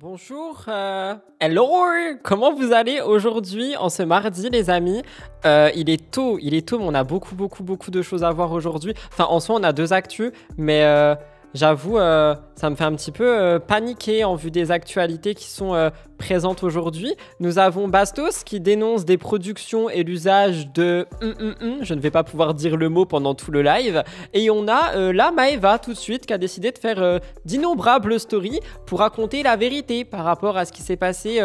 Bonjour, hello, comment vous allez aujourd'hui en ce mardi les amis? Il est tôt, mais on a beaucoup de choses à voir aujourd'hui. Enfin, en soi, on a deux actus, mais j'avoue, ça me fait un petit peu paniquer en vue des actualités qui sont présentes aujourd'hui. Nous avons Bastos qui dénonce des productions et l'usage de je ne vais pas pouvoir dire le mot pendant tout le live. Et on a là Maeva tout de suite qui a décidé de faire d'innombrables stories pour raconter la vérité par rapport à ce qui s'est passé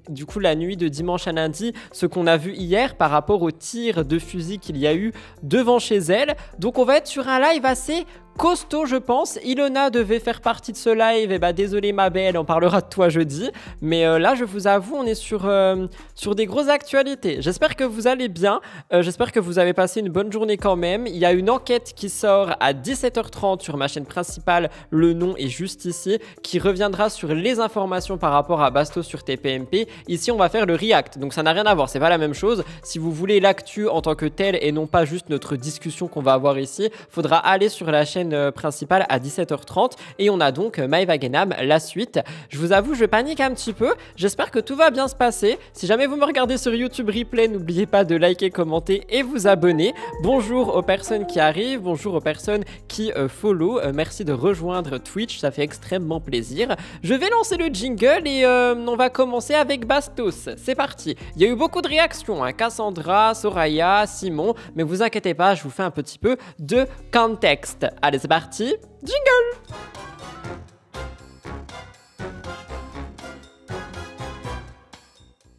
du coup la nuit de dimanche à lundi, ce qu'on a vu hier par rapport au tir de fusil qu'il y a eu devant chez elle. Donc on va être sur un live assez costaud je pense. Ilona devait faire partie de ce live, et bah désolé ma belle, on parlera de toi jeudi. Mais là je vous avoue on est sur des grosses actualités. J'espère que vous allez bien, j'espère que vous avez passé une bonne journée quand même. Il y a une enquête qui sort à 17h30 sur ma chaîne principale, le nom est juste ici, qui reviendra sur les informations par rapport à Bastos sur TPMP. Ici on va faire le react, donc ça n'a rien à voir, c'est pas la même chose. Si vous voulez l'actu en tant que tel et non pas juste notre discussion qu'on va avoir ici, faudra aller sur la chaîne principale à 17h30 et on a donc Maeva Genam la suite. Je vous avoue je panique un petit peu, j'espère que tout va bien se passer. Si jamais vous me regardez sur YouTube replay, n'oubliez pas de liker, commenter et vous abonner. Bonjour aux personnes qui arrivent, bonjour aux personnes qui follow, merci de rejoindre Twitch, ça fait extrêmement plaisir. Je vais lancer le jingle et on va commencer avec Bastos, c'est parti. Il y a eu beaucoup de réactions, hein. Cassandra, Soraya, Simon, mais vous inquiétez pas, je vous fais un petit peu de contexte. Allez c'est parti, jingle.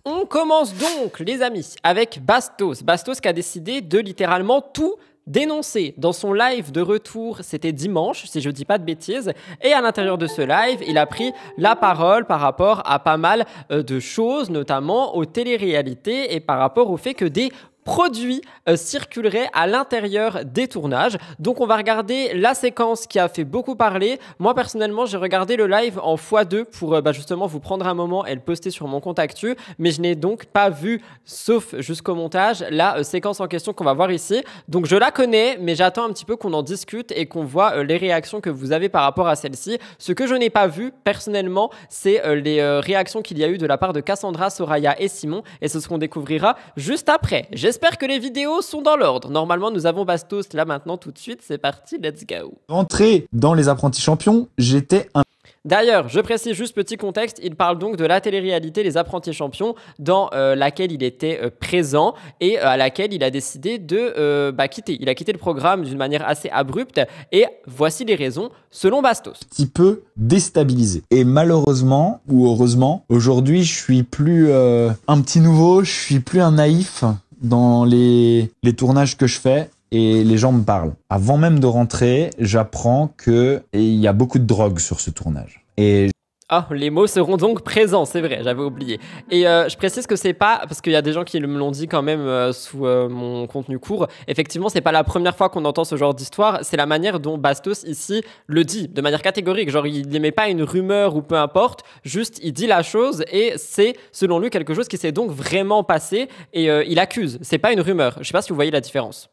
On commence donc les amis avec Bastos. Bastos qui a décidé de littéralement tout dénoncé. Dans son live de retour, c'était dimanche, si je dis pas de bêtises, et à l'intérieur de ce live, il a pris la parole par rapport à pas mal de choses, notamment aux téléréalités et par rapport au fait que des produits circuleraient à l'intérieur des tournages. Donc on va regarder la séquence qui a fait beaucoup parler. Moi personnellement j'ai regardé le live en x2 pour justement vous prendre un moment et le poster sur mon compte actu, mais je n'ai donc pas vu, sauf jusqu'au montage, la séquence en question qu'on va voir ici. Donc je la connais, mais j'attends un petit peu qu'on en discute et qu'on voit les réactions que vous avez par rapport à celle-ci. Ce que je n'ai pas vu personnellement, c'est les réactions qu'il y a eu de la part de Cassandra, Soraya et Simon, et c'est ce qu'on découvrira juste après. J'espère que les vidéos sont dans l'ordre. Normalement, nous avons Bastos là maintenant tout de suite. C'est parti, let's go. Entré dans les apprentis champions, j'étais un... D'ailleurs, je précise juste petit contexte, il parle donc de la télé-réalité Les Apprentis Champions dans laquelle il était présent et à laquelle il a décidé de quitter. Il a quitté le programme d'une manière assez abrupte et voici les raisons selon Bastos. Un petit peu déstabilisé. Et malheureusement, ou heureusement, aujourd'hui je suis plus un petit nouveau, je suis plus un naïf dans les tournages que je fais. Et les gens me parlent. Avant même de rentrer, j'apprends qu'il y a beaucoup de drogue sur ce tournage. Et ah, les mots seront donc présents, c'est vrai, j'avais oublié. Et je précise que c'est pas, parce qu'il y a des gens qui me l'ont dit quand même sous mon contenu court, effectivement, c'est pas la première fois qu'on entend ce genre d'histoire, c'est la manière dont Bastos ici le dit, de manière catégorique. Genre, il n'émet pas une rumeur ou peu importe, juste il dit la chose et c'est, selon lui, quelque chose qui s'est donc vraiment passé et il accuse, c'est pas une rumeur. Je sais pas si vous voyez la différence.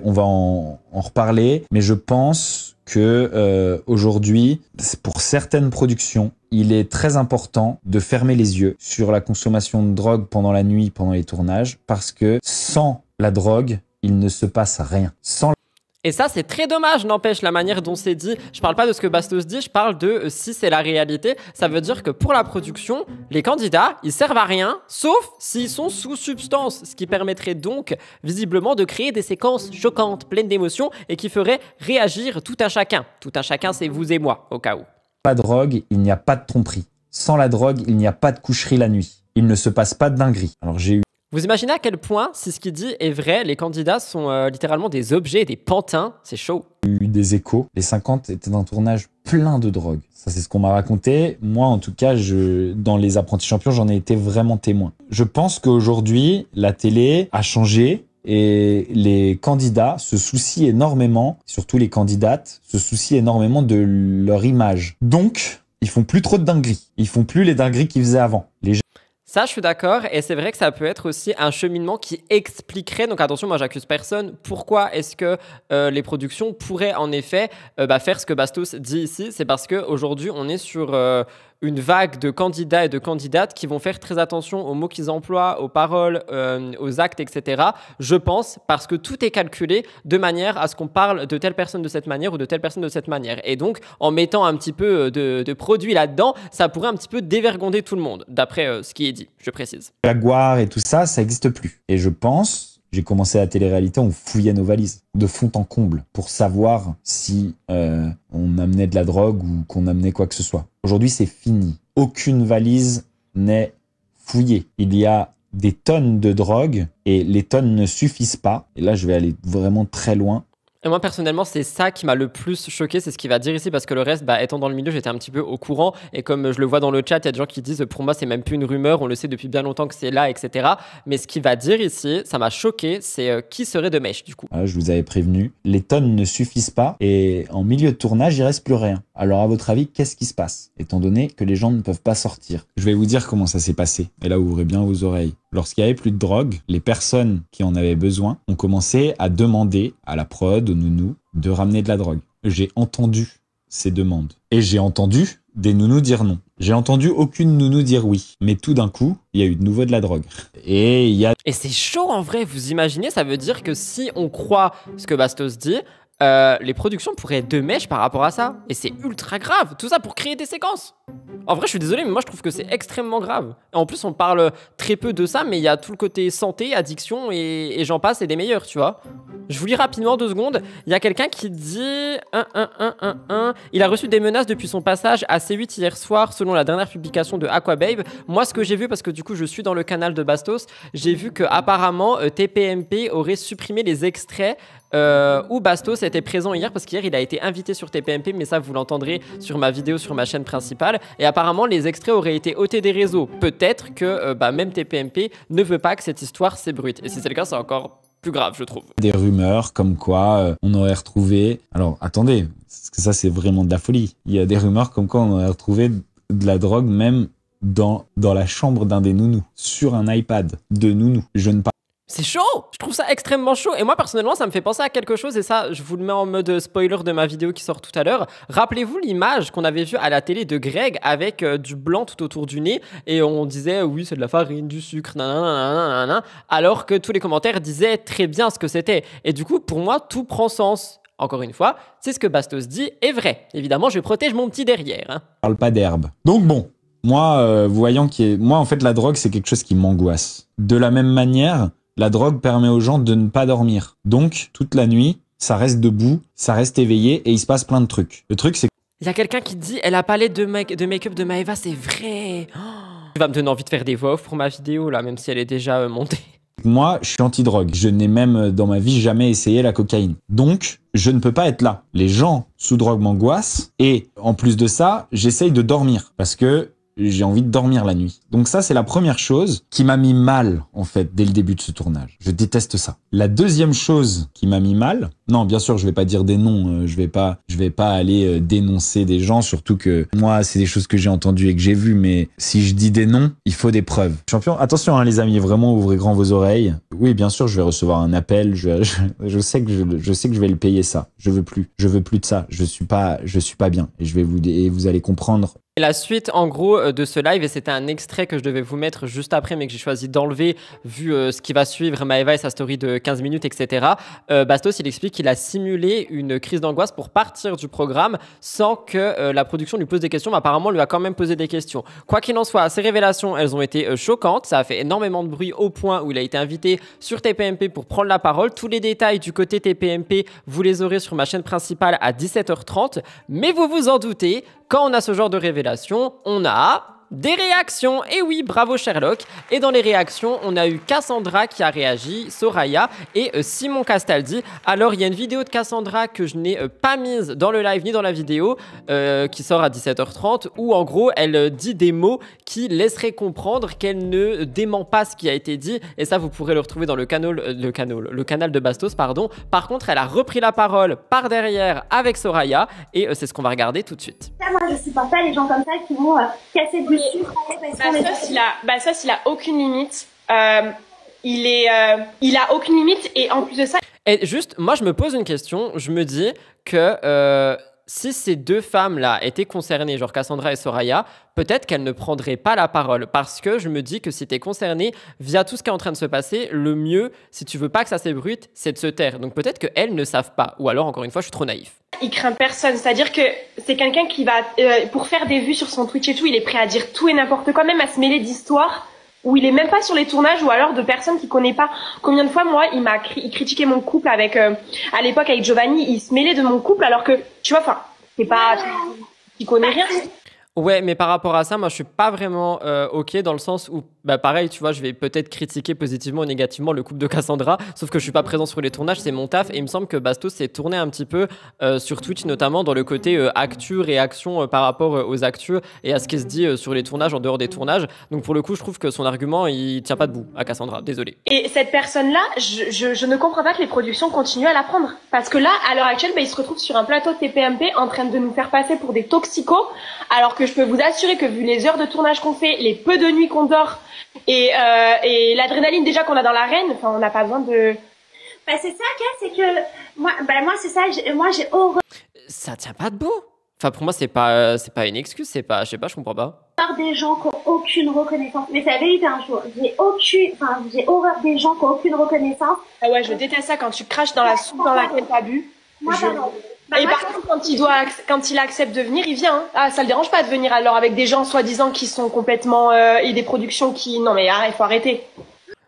on va en reparler, mais je pense que aujourd'hui, pour certaines productions, il est très important de fermer les yeux sur la consommation de drogue pendant la nuit, pendant les tournages, parce que sans la drogue, il ne se passe rien. Et ça, c'est très dommage, n'empêche, la manière dont c'est dit. Je parle pas de ce que Bastos dit, je parle de si c'est la réalité. Ça veut dire que pour la production, les candidats, ils servent à rien, sauf s'ils sont sous substance. Ce qui permettrait donc, visiblement, de créer des séquences choquantes, pleines d'émotions, et qui feraient réagir tout un chacun. Tout un chacun, c'est vous et moi, au cas où. Pas de drogue, il n'y a pas de tromperie. Sans la drogue, il n'y a pas de coucherie la nuit. Il ne se passe pas de dinguerie. Alors Vous imaginez à quel point, si ce qu'il dit est vrai, les candidats sont littéralement des objets, des pantins, c'est chaud. Eu des échos. Les 50 étaient un tournage plein de drogue. Ça, c'est ce qu'on m'a raconté. Moi, en tout cas, dans les apprentis champions, j'en ai été vraiment témoin. Je pense qu'aujourd'hui, la télé a changé et les candidats se soucient énormément, surtout les candidates, se soucient énormément de leur image. Donc, ils font plus trop de dingueries. Ils font plus les dingueries qu'ils faisaient avant. Ça, je suis d'accord, et c'est vrai que ça peut être aussi un cheminement qui expliquerait, donc attention, moi j'accuse personne, pourquoi est-ce que les productions pourraient en effet faire ce que Bastos dit ici. C'est parce qu'aujourd'hui on est sur une vague de candidats et de candidates qui vont faire très attention aux mots qu'ils emploient, aux paroles, aux actes, etc. Je pense, parce que tout est calculé de manière à ce qu'on parle de telle personne de cette manière ou de telle personne de cette manière. Et donc, en mettant un petit peu de produit là-dedans, ça pourrait un petit peu dévergonder tout le monde, d'après ce qui est dit, je précise. Jaguar et tout ça, ça n'existe plus. Et je pense, j'ai commencé à la télé-réalité, on fouillait nos valises de fond en comble pour savoir si on amenait de la drogue ou qu'on amenait quoi que ce soit. Aujourd'hui, c'est fini. Aucune valise n'est fouillée. Il y a des tonnes de drogue et les tonnes ne suffisent pas. Et là, je vais aller vraiment très loin. Et moi, personnellement, c'est ça qui m'a le plus choqué, c'est ce qu'il va dire ici, parce que le reste, étant dans le milieu, j'étais un petit peu au courant. Et comme je le vois dans le chat, il y a des gens qui disent, pour moi, c'est même plus une rumeur, on le sait depuis bien longtemps que c'est là, etc. Mais ce qu'il va dire ici, ça m'a choqué, c'est qui serait de mèche, du coup. Je vous avais prévenu, les tonnes ne suffisent pas et en milieu de tournage, il reste plus rien. Alors, à votre avis, qu'est-ce qui se passe, étant donné que les gens ne peuvent pas sortir? Je vais vous dire comment ça s'est passé. Et là, ouvrez bien vos oreilles. Lorsqu'il n'y avait plus de drogue, les personnes qui en avaient besoin ont commencé à demander à la prod, aux nounous, de ramener de la drogue. J'ai entendu ces demandes. Et j'ai entendu des nounous dire non. J'ai entendu aucune nounou dire oui. Mais tout d'un coup, il y a eu de nouveau de la drogue. Et c'est chaud en vrai, vous imaginez, ça veut dire que si on croit ce que Bastos dit, les productions pourraient être de mèche par rapport à ça. Et c'est ultra grave, tout ça pour créer des séquences. En vrai, je suis désolé, mais moi, je trouve que c'est extrêmement grave. Et en plus, on parle très peu de ça, mais il y a tout le côté santé, addiction, et j'en passe, et des meilleurs, tu vois. Je vous lis rapidement 2 secondes. Il y a quelqu'un qui dit... Il a reçu des menaces depuis son passage à C8 hier soir, selon la dernière publication de Aquababe. Moi, ce que j'ai vu, parce que du coup, je suis dans le canal de Bastos, j'ai vu qu'apparemment, TPMP aurait supprimé les extraits où Bastos était présent hier, parce qu'hier il a été invité sur TPMP, mais ça vous l'entendrez sur ma vidéo sur ma chaîne principale, et apparemment les extraits auraient été ôtés des réseaux. Peut-être que même TPMP ne veut pas que cette histoire s'ébruite, et si c'est le cas, c'est encore plus grave, je trouve. des rumeurs comme quoi on aurait retrouvé... Alors attendez, parce que ça c'est vraiment de la folie. Il y a des rumeurs comme quoi on aurait retrouvé de la drogue même dans la chambre d'un des nounous, sur un iPad de nounou. Je ne parle C'est chaud! Je trouve ça extrêmement chaud. Et moi, personnellement, ça me fait penser à quelque chose. Et ça, je vous le mets en mode spoiler de ma vidéo qui sort tout à l'heure. Rappelez-vous l'image qu'on avait vue à la télé de Greg avec du blanc tout autour du nez. Et on disait, oui, c'est de la farine, du sucre, nanana. Alors que tous les commentaires disaient très bien ce que c'était. Et du coup, pour moi, tout prend sens. Encore une fois, c'est ce que Bastos dit est vrai. Évidemment, je protège mon petit derrière. Hein. parle pas d'herbe. Donc bon, moi, voyant moi en fait la drogue c'est quelque chose qui m'angoisse. De la même manière, la drogue permet aux gens de ne pas dormir. Donc, toute la nuit, ça reste debout, ça reste éveillé et il se passe plein de trucs. Le truc, c'est que... Il y a quelqu'un qui dit, elle a parlé de make-up de Maeva, c'est vrai. Oh, tu vas me donner envie de faire des voix off pour ma vidéo, là, même si elle est déjà montée. Moi, je suis anti-drogue. Je n'ai même, dans ma vie, jamais essayé la cocaïne. Donc, je ne peux pas être là. Les gens sous drogue m'angoissent et, en plus de ça, j'essaye de dormir parce que j'ai envie de dormir la nuit. Donc ça, c'est la première chose qui m'a mis mal, en fait, dès le début de ce tournage. Je déteste ça. La deuxième chose qui m'a mis mal, non, bien sûr, je vais pas dire des noms, je vais pas aller dénoncer des gens, surtout que moi, c'est des choses que j'ai entendues et que j'ai vues, mais si je dis des noms, il faut des preuves. Champion, attention, hein, les amis, vraiment, ouvrez grand vos oreilles. Oui, bien sûr, je vais recevoir un appel, je sais que je vais le payer ça. Je veux plus de ça. Je suis pas bien. Et vous allez comprendre. Et la suite, en gros, de ce live, et c'était un extrait que je devais vous mettre juste après, mais que j'ai choisi d'enlever, vu ce qui va suivre, Maeva et sa story de 15 minutes, etc. Bastos, il explique qu'il a simulé une crise d'angoisse pour partir du programme sans que la production lui pose des questions, mais apparemment, on lui a quand même posé des questions. Quoi qu'il en soit, ces révélations, elles ont été choquantes. Ça a fait énormément de bruit au point où il a été invité sur TPMP pour prendre la parole. Tous les détails du côté TPMP, vous les aurez sur ma chaîne principale à 17h30. Mais vous vous en doutez, quand on a ce genre de révélation, on a des réactions. Et oui, bravo Sherlock. Et dans les réactions, on a eu Cassandra qui a réagi, Soraya et Simon Castaldi. Alors, il y a une vidéo de Cassandra que je n'ai pas mise dans le live ni dans la vidéo qui sort à 17h30 où en gros, elle dit des mots qui laisseraient comprendre qu'elle ne dément pas ce qui a été dit. Et ça, vous pourrez le retrouver dans le canal de Bastos, pardon. Par contre, elle a repris la parole par derrière avec Soraya et c'est ce qu'on va regarder tout de suite. Moi, je supporte pas les gens comme ça qui vont casser du sucre. Bastos, il a aucune limite. Il a aucune limite et en plus de ça. Et juste, moi, je me pose une question. Je me dis que si ces deux femmes-là étaient concernées, genre Cassandra et Soraya, peut-être qu'elles ne prendraient pas la parole. Parce que je me dis que si tu es concerné via tout ce qui est en train de se passer, le mieux, si tu veux pas que ça s'ébruite, c'est de se taire. Donc peut-être qu'elles ne savent pas. Ou alors, encore une fois, je suis trop naïf. Il craint personne, c'est-à-dire que c'est quelqu'un qui va, pour faire des vues sur son Twitch et tout, il est prêt à dire tout et n'importe quoi, même à se mêler d'histoires où il est même pas sur les tournages ou alors de personnes qu'il connaît pas. Combien de fois, moi, il critiquait mon couple avec, à l'époque avec Giovanni, il se mêlait de mon couple alors que, tu vois, enfin, c'est pas, il connaît rien. Ouais, mais par rapport à ça, moi, je suis pas vraiment OK dans le sens où, bah, pareil, tu vois, je vais peut-être critiquer positivement ou négativement le couple de Cassandra, sauf que je suis pas présent sur les tournages, c'est mon taf, et il me semble que Bastos s'est tourné un petit peu sur Twitch, notamment dans le côté actu, réaction par rapport aux actus et à ce qui se dit sur les tournages, en dehors des tournages. Donc pour le coup, je trouve que son argument, il tient pas debout à Cassandra, désolé. Et cette personne-là, je ne comprends pas que les productions continuent à la prendre. Parce que là, à l'heure actuelle, bah, il se retrouve sur un plateau de TPMP en train de nous faire passer pour des toxicos, alors que je peux vous assurer que vu les heures de tournage qu'on fait, les peu de nuits qu'on dort et l'adrénaline déjà qu'on a dans l'arène, enfin on n'a pas besoin de... Bah c'est ça, c'est que moi c'est ça, j'ai horreur Ça tient pas debout. Enfin pour moi c'est pas une excuse, c'est pas, je sais pas, je comprends pas. des gens qui ont aucune reconnaissance. Mais c'est la vérité un jour. J'ai horreur des gens qui ont aucune reconnaissance. Ah ouais, je déteste ça quand tu craches dans la soupe dans laquelle t'as bu. Moi pardon. Et par contre, quand il accepte de venir, il vient. Hein. Ah, ça le dérange pas de venir alors avec des gens soi-disant qui sont complètement et des productions qui, non mais il faut arrêter.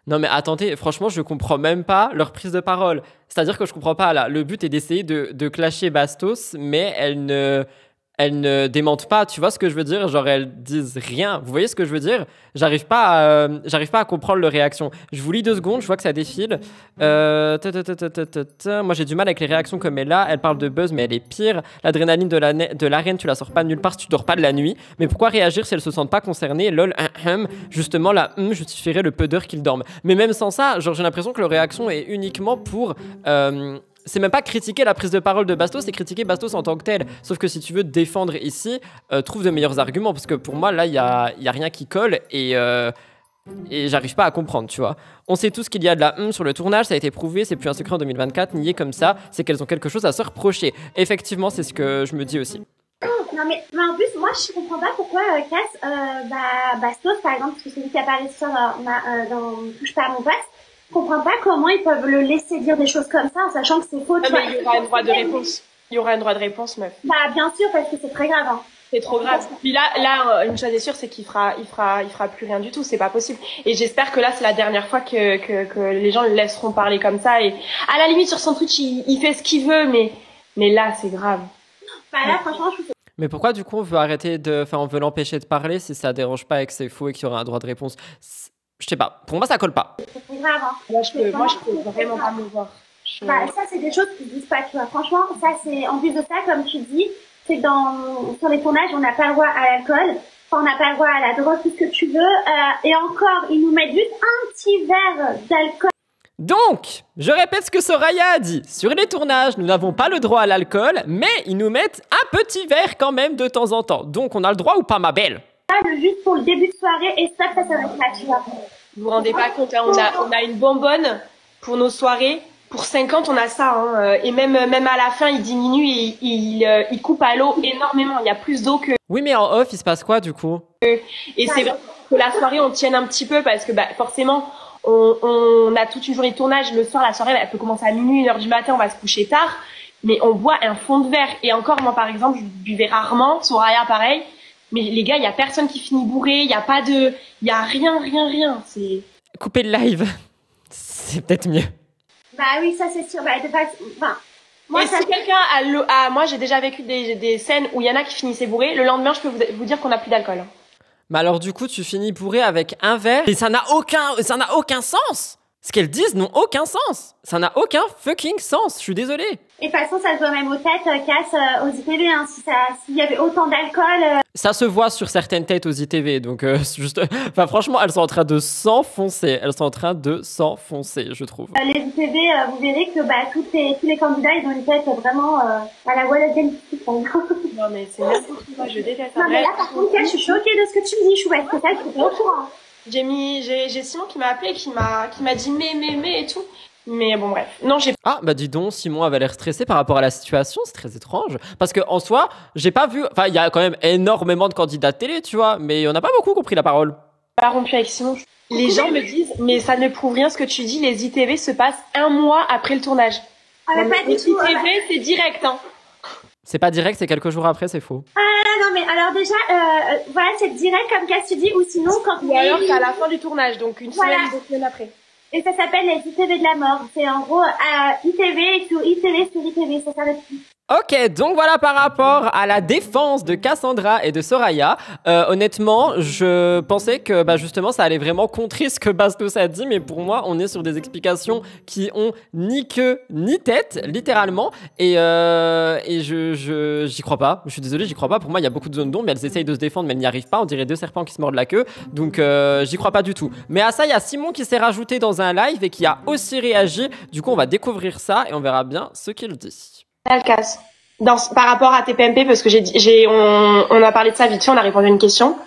Non mais attendez, franchement, je comprends même pas leur prise de parole. C'est-à-dire que je comprends pas là. Le but est d'essayer de clasher Bastos, mais elles ne démentent pas. Tu vois ce que je veux dire? Genre elles disent rien. Vous voyez ce que je veux dire? J'arrive pas à comprendre leur réaction. Je vous lis 2 secondes, je vois que ça défile. Moi j'ai du mal avec les réactions comme elle a. Elle parle de buzz mais elle est pire. L'adrénaline de l'arène, tu la sors pas de nulle part si tu dors pas de la nuit. Mais pourquoi réagir si elles se sentent pas concernées? Lol, justement la justifierait le peu d'heures qu'ils dorment. Mais même sans ça, genre j'ai l'impression que leur réaction est uniquement pour... c'est même pas critiquer la prise de parole de Bastos, c'est critiquer Bastos en tant que tel. Sauf que si tu veux te défendre ici, trouve de meilleurs arguments. Parce que pour moi, là, il y a rien qui colle et j'arrive pas à comprendre, tu vois. On sait tous qu'il y a de la sur le tournage, ça a été prouvé, c'est plus un secret en 2024. Nier comme ça, c'est qu'elles ont quelque chose à se reprocher. Effectivement, c'est ce que je me dis aussi. Non mais en plus, moi je comprends pas pourquoi Bastos, par exemple, parce que c'est lui qui apparaît sur dans Touche pas à mon poste, je comprends pas comment ils peuvent le laisser dire des choses comme ça en sachant que c'est faux. Ah, mais il y aura un droit de réponse. Il y aura un droit de réponse, meuf. Bah bien sûr, parce que c'est très grave. Hein. C'est trop grave. Puis là, une chose est sûre, c'est qu'il fera plus rien du tout. C'est pas possible. Et j'espère que là, c'est la dernière fois que les gens le laisseront parler comme ça. Et à la limite, sur son Twitch, il fait ce qu'il veut, mais là, c'est grave. Bah là, franchement, je trouve que... Mais pourquoi du coup on veut l'empêcher de parler si ça dérange pas et que c'est faux et qu'il y aura un droit de réponse? Je sais pas. Pour moi, ça colle pas. C'est très grave. Hein. Moi, je peux vraiment pas me voir. Bah, ça, c'est des choses qui se disent pas, tu vois. Franchement, ça, c'est, en plus de ça, comme tu dis, c'est que sur les tournages, on n'a pas le droit à l'alcool. On n'a pas le droit à la drogue, tout ce que tu veux. Et encore, ils nous mettent juste un petit verre d'alcool. Donc, je répète ce que Soraya a dit. Sur les tournages, nous n'avons pas le droit à l'alcool, mais ils nous mettent un petit verre quand même de temps en temps. Donc, on a le droit ou pas, ma belle? Juste pour le début de soirée, et ça va être là, tu vois. Vous vous rendez pas compte, hein, on a une bonbonne pour nos soirées. Pour 50, on a ça. Hein, et même à la fin, il diminue et il coupe à l'eau énormément. Il y a plus d'eau que... Oui, mais en off, il se passe quoi, du coup? Et c'est vrai que la soirée, on tienne un petit peu parce que bah, forcément... On a toute une journée de tournage. Le soir, la soirée, elle peut commencer à minuit, 1h du matin, on va se coucher tard. Mais on boit un fond de verre. Et encore, moi, par exemple, je buvais rarement. Soraya, pareil. Mais les gars, il y a personne qui finit bourré. Il y a pas de... Il y a rien. C'est... Couper le live. C'est peut-être mieux. Bah oui, ça, c'est sûr. Bah, enfin... Moi, si quelqu'un moi, j'ai déjà vécu des scènes où il y en a qui finissaient bourrés. Le lendemain, je peux vous dire qu'on n'a plus d'alcool. Mais alors du coup, tu finis bourré avec un verre et ça n'a aucun sens. Ce qu'elles disent n'a aucun sens. Ça n'a aucun fucking sens. Je suis désolée. Et de toute façon, ça se voit même aux têtes, Cass, aux ITV. Hein, s'il y avait autant d'alcool... Ça se voit sur certaines têtes aux ITV. Donc, juste... Enfin, franchement, elles sont en train de s'enfoncer. Je trouve. Les ITV, vous verrez que tous les candidats, ils ont une tête vraiment à la Wallace Politique. Non, mais c'est n'importe quoi. Je déteste ça. Non, mais là, par contre, Cass, je suis choquée de ce que tu me dis, Chouette. C'est ça, je suis pas au courant. J'ai Simon qui m'a appelé, qui m'a dit mais et tout. Mais bon, bref. Non, j'ai Ah, bah dis donc, Simon avait l'air stressé par rapport à la situation, c'est très étrange. Parce que en soi, j'ai pas vu. Enfin, il y a quand même énormément de candidats de télé, tu vois, mais on n'a pas beaucoup compris la parole. pas rompu avec Simon. Les gens me disent, mais ça ne prouve rien ce que tu dis, les ITV se passent 1 mois après le tournage. Ah, mais pas Les du tout. ITV, c'est direct, hein. C'est pas direct, c'est quelques jours après, c'est faux. Ah non, mais alors déjà, voilà, c'est direct comme Cass dit, ou sinon quand Ou alors c'est à la fin du tournage, donc une Voilà. semaine, 2 semaines après. Et ça s'appelle les ITV de la mort. C'est en gros ITV sur ITV, ça s'arrête plus. Ok, donc voilà par rapport à la défense de Cassandra et de Soraya. Honnêtement, je pensais que bah, justement ça allait vraiment contrer ce que Bastos a dit, mais pour moi, on est sur des explications qui ont ni queue ni tête, littéralement. Et j'y crois pas. Je suis désolé, j'y crois pas. Pour moi, il y a beaucoup de zones d'ombre, mais elles essayent de se défendre, mais elles n'y arrivent pas. On dirait 2 serpents qui se mordent la queue. Donc j'y crois pas du tout. Mais à ça, il y a Simon qui s'est rajouté dans un live et qui a aussi réagi. Du coup, on va découvrir ça et on verra bien ce qu'il dit. Alcaz. Par rapport à TPMP, parce que on a parlé de ça vite fait, on a répondu à une question.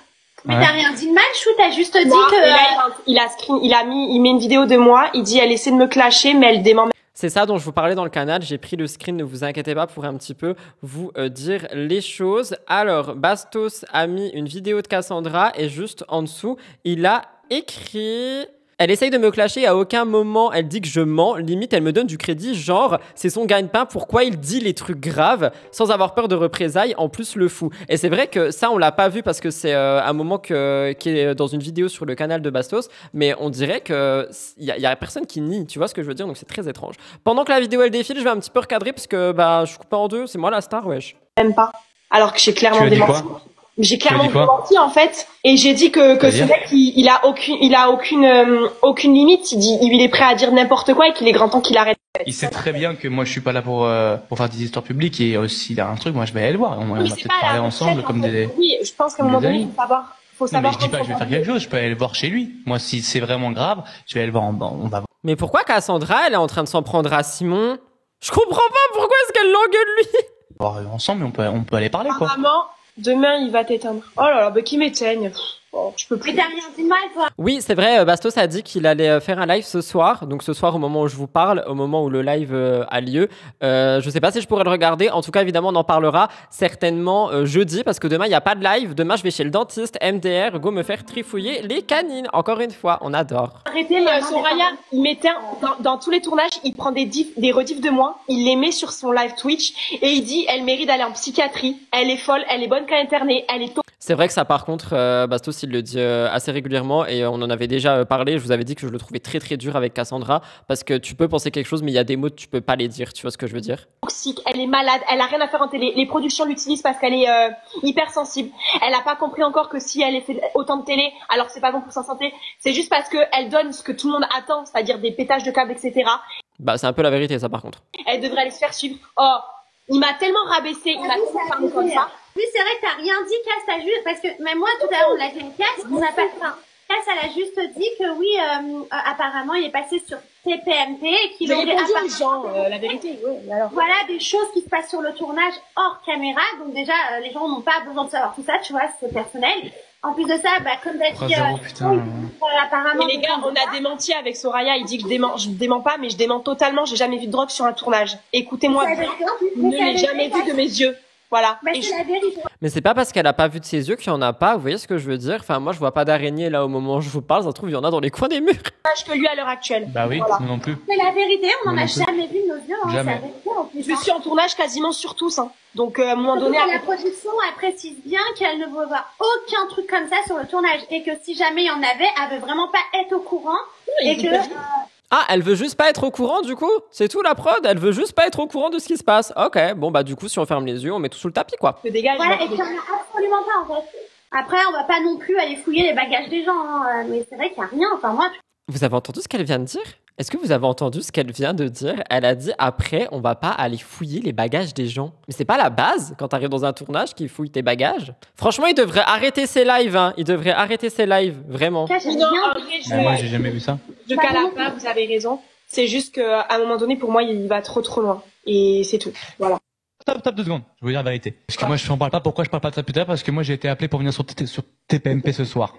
Mais t'as rien dit de mal, Chou, t'as juste dit Non, que... et là, il met une vidéo de moi, il dit elle essaie de me clasher, mais elle dément. C'est ça dont je vous parlais dans le canal. J'ai pris le screen, ne vous inquiétez pas, pour un petit peu vous dire les choses. Alors, Bastos a mis une vidéo de Cassandra et juste en dessous, il a écrit... Elle essaye de me clasher, à aucun moment elle dit que je mens, limite elle me donne du crédit, genre c'est son gagne-pain, pourquoi il dit les trucs graves sans avoir peur de représailles, en plus le fou. Et c'est vrai que ça on l'a pas vu parce que c'est un moment qui est dans une vidéo sur le canal de Bastos, mais on dirait que y a personne qui nie, tu vois ce que je veux dire, donc c'est très étrange. Pendant que la vidéo elle défile, je vais un petit peu recadrer parce que bah, je suis coupé en deux, c'est moi la star, wesh. Même pas. Alors que j'ai clairement Tu as dit démenti. quoi? J'ai clairement dit quoi démenti en fait, et j'ai dit que ce C'est-à-dire mec il a aucune limite. Il est prêt à dire n'importe quoi et qu'il est grand temps qu'il arrête. Il sait très bien que moi je suis pas là pour faire des histoires publiques et aussi il y a un truc, moi je vais aller le voir. On va Oui, peut-être c'est pas parler la ensemble recherche, comme en fait. des. Oui, je pense qu'à un des moment donné, amis. faut Non, mais savoir. je dis pas que je vais faire quelque chose, je peux aller le voir chez lui. Moi si c'est vraiment grave, je vais aller le voir. On va Mais pourquoi Cassandra elle est en train de s'en prendre à Simon? Je comprends pas, pourquoi est-ce qu'elle l'engueule lui? voir ensemble et on peut aller parler quoi. Apparemment, demain il va t'éteindre. Oh là là, bah qui m'éteigne. Oh, je peux plus. Mais t'as rien dit de mal, toi. Oui, c'est vrai, Bastos a dit qu'il allait faire un live ce soir. Donc ce soir, au moment où je vous parle, au moment où le live a lieu. Je sais pas si je pourrais le regarder. En tout cas, évidemment, on en parlera certainement jeudi parce que demain, il n'y a pas de live. Demain, je vais chez le dentiste, MDR, go me faire trifouiller les canines. Encore une fois, on adore. Arrêtez, Soraya, il mettait dans tous les tournages, il prend des rediffs de moi, il les met sur son live Twitch et il dit elle mérite d'aller en psychiatrie, elle est folle, elle est bonne qu'à interner, elle est C'est vrai que ça, par contre, Bastos, il le dit assez régulièrement et on en avait déjà parlé. Je vous avais dit que je le trouvais très très dur avec Cassandra parce que tu peux penser quelque chose, mais il y a des mots que tu peux pas les dire. Tu vois ce que je veux dire? toxique, elle est malade, elle a rien à faire en télé. Les productions l'utilisent parce qu'elle est hypersensible. Elle a pas compris encore que si elle fait autant de télé, alors que c'est pas bon pour sa santé, c'est juste parce que elle donne ce que tout le monde attend, c'est-à-dire des pétages de câbles, etc. Bah, c'est un peu la vérité, ça, par contre. Elle devrait aller se faire suivre. Oh, il m'a tellement rabaissé, il m'a tellement parlé comme ça. Oui, c'est vrai que t'as rien dit, Cass, t'as juste, parce que même moi, tout à l'heure, on l'a dit au Cass, on n'a pas, enfin, Cass, elle a juste dit que oui, apparemment, il est passé sur TPMP et qu'il J'ai aurait répondu aux apparemment, gens, la vérité, ouais, alors. voilà, des choses qui se passent sur le tournage hors caméra. Donc déjà, les gens n'ont pas besoin de savoir tout ça, tu vois, c'est personnel. En plus de ça, bah, comme t'as dit, 3-0, putain. apparemment. Mais les gars, on a démenti avec Soraya, il dit que je dément pas, mais je dément totalement, j'ai jamais vu de drogue sur un tournage. Écoutez-moi C'est la bien, vérité, en plus, je ne c'est la l'ai jamais vérité. vu de mes yeux. Voilà. Bah, Et c'est la vérité. Mais c'est pas parce qu'elle a pas vu de ses yeux qu'il y en a pas. Vous voyez ce que je veux dire? Enfin, moi, je vois pas d'araignée là au moment où je vous parle. Ça se trouve, il y en a dans les coins des murs. je que lui à l'heure actuelle. Bah oui, Voilà. nous non plus. C'est la vérité, on n'en Moi a non plus. jamais vu de nos yeux, hein, c'est Jamais. la vérité, en plus. Je suis en tournage quasiment sur tous, hein. Donc à un moment donné, La production, elle précise bien qu'elle ne veut voir aucun truc comme ça sur le tournage et que si jamais il y en avait, elle veut vraiment pas être au courant et que Ah, elle veut juste pas être au courant du coup? C'est tout la prod? Elle veut juste pas être au courant de ce qui se passe. Ok, bon bah du coup, si on ferme les yeux, on met tout sous le tapis quoi. se dégage. voilà, et qu'il y en a absolument pas en fait. Après, on va pas non plus aller fouiller les bagages des gens, hein, mais c'est vrai qu'il y a rien. Enfin moi, Vous avez entendu ce qu'elle vient de dire? Est-ce que vous avez entendu ce qu'elle vient de dire? Elle a dit après, on va pas aller fouiller les bagages des gens. Mais c'est pas la base quand t'arrives dans un tournage qu'ils fouillent tes bagages. Franchement, il devrait arrêter ses lives, hein. Il devrait arrêter ses lives, vraiment. cache Oui, non, rien. en vrai, Mais moi j'ai jamais vu ça. je cale pas, vous avez raison. C'est juste qu'à un moment donné, pour moi, il va trop loin. Et c'est tout. Voilà. Top 2 secondes, je vais vous dire la vérité. Parce que moi je n'en parle pas, pourquoi je parle pas de ça plus tard? Parce que moi j'ai été appelé pour venir sur TPMP ce soir.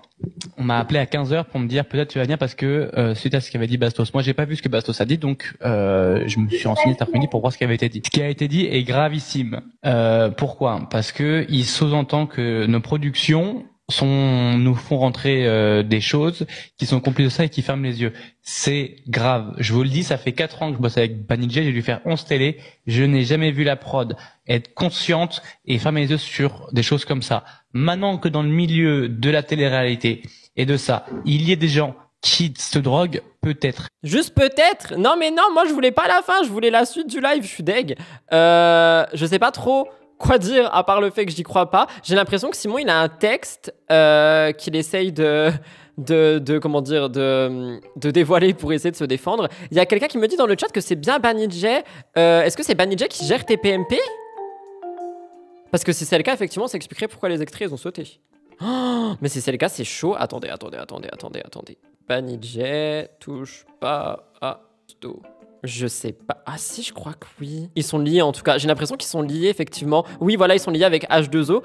on m'a appelé à 15h pour me dire peut-être tu vas venir parce que suite à ce qu'avait dit Bastos. Moi j'ai pas vu ce que Bastos a dit, donc je me suis renseigné cet après-midi pour voir ce qui avait été dit. Ce qui a été dit est gravissime. Pourquoi? Parce que il sous-entend que nos productions nous font rentrer des choses qui sont complices de ça et qui ferment les yeux. C'est grave. Je vous le dis, ça fait 4 ans que je bosse avec Banijay, j'ai dû faire 11 télé. Je n'ai jamais vu la prod être consciente et fermer les yeux sur des choses comme ça. Maintenant que dans le milieu de la télé-réalité et de ça, il y ait des gens qui se droguent, peut-être. Juste peut-être. Non mais non, moi je voulais pas la fin, je voulais la suite du live, je suis deg. Je sais pas trop quoi dire à part le fait que j'y crois pas. J'ai l'impression que Simon il a un texte qu'il essaye comment dire, de dévoiler pour essayer de se défendre. Il y a quelqu'un qui me dit dans le chat que c'est bien Banijay. Est-ce que c'est Banijay qui gère TPMP? Parce que si c'est le cas, effectivement, ça expliquerait pourquoi les extraits ils ont sauté. Oh, mais si c'est le cas, c'est chaud. Attendez. Banijay touche pas à Sto. Je sais pas. Ah si, je crois que oui. Ils sont liés en tout cas. J'ai l'impression qu'ils sont liés effectivement. Oui, voilà, ils sont liés avec H2O.